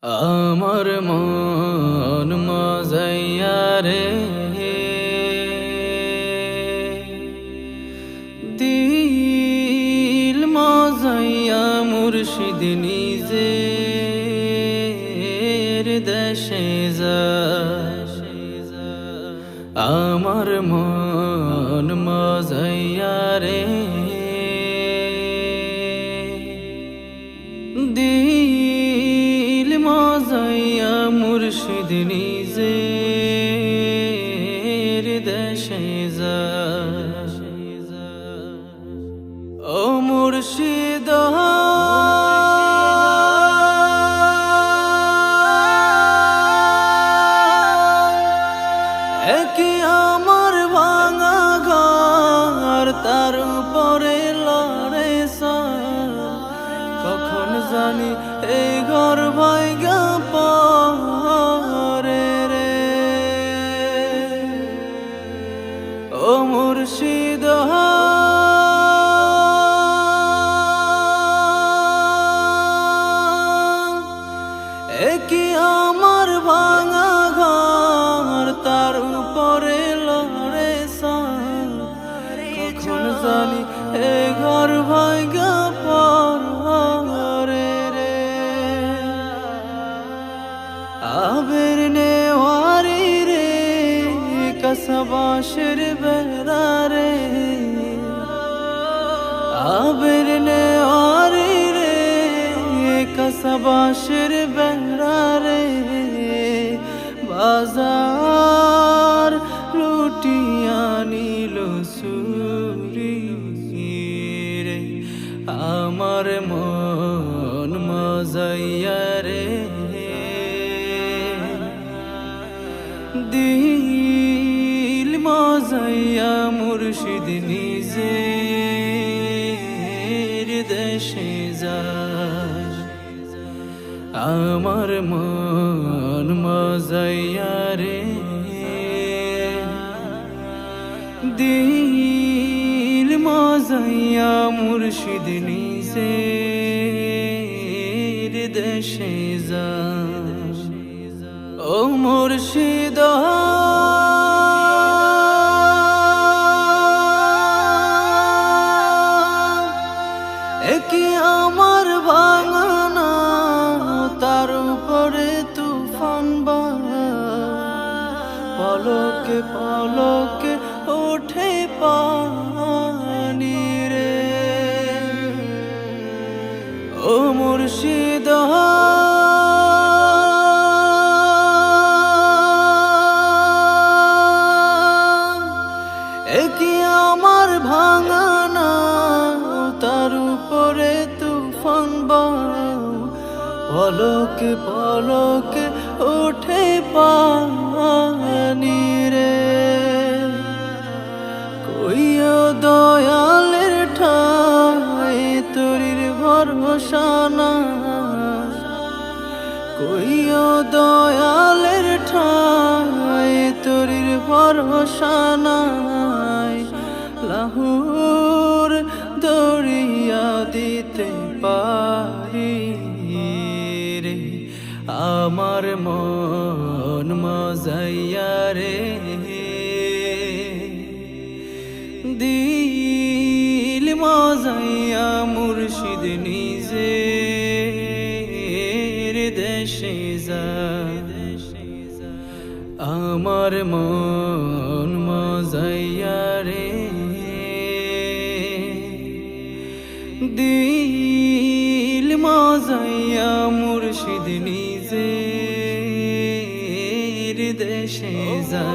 আমার মন মজাইয়া রে দিল মজাইয়া মুর্শিদ নিজের দেশে যা। আমার মন মজাইয়া রে দিল মজাইয়া মুর্শিদ নিজের দেশে যা। ও মুর্শিদ কি আমার ভাঙা ঘর তার উপরে লড়ে কখন জানি এই ঘর ভাইগা পরে রে। ও মুর্শিদ কি আমার ভাঙা ঘর তার উপরে লড়ে কখন জানি এ ঘর ভাইগা পরে রে। আবের নেওয়ারি রে কসবাসের বেড়া রে। আবের নেওয়ারি রে কসবাসের বেড়া রে। বাজার লুটিয়া নিল সুরি রে। আমার মন মজাইয়া রে দিল মজাইয়া মুর্শিদ নিজের দেশে যা। আমার মন মজাইয়া রে দিল মজাইয়া মুর্শিদ নিজের দেশে যা। ও মুর্শিদ কি আমার ভাঙানা তার উপরে তুফান পলকে পলকে ওঠে পানি রে। ও মুর্শিদ কি আমার ভাঙানা তার উপরে তুফান পলকে পলকে ওঠে পানি রে। কইও দয়ালের ঠাই তোরির ভরসা না। কইও দয়ালের ঠাই তোরির ভরসা নাই। লাহুর দরিয়া দিতে পারি রে। আমার মন মজাইয়া রে দিল মজাইয়া মুর্শিদ নিজের দেশে যা। আমার মন মজাইয়া রে দিল মজাইয়া মুর্শিদ নিজের দেশে যা।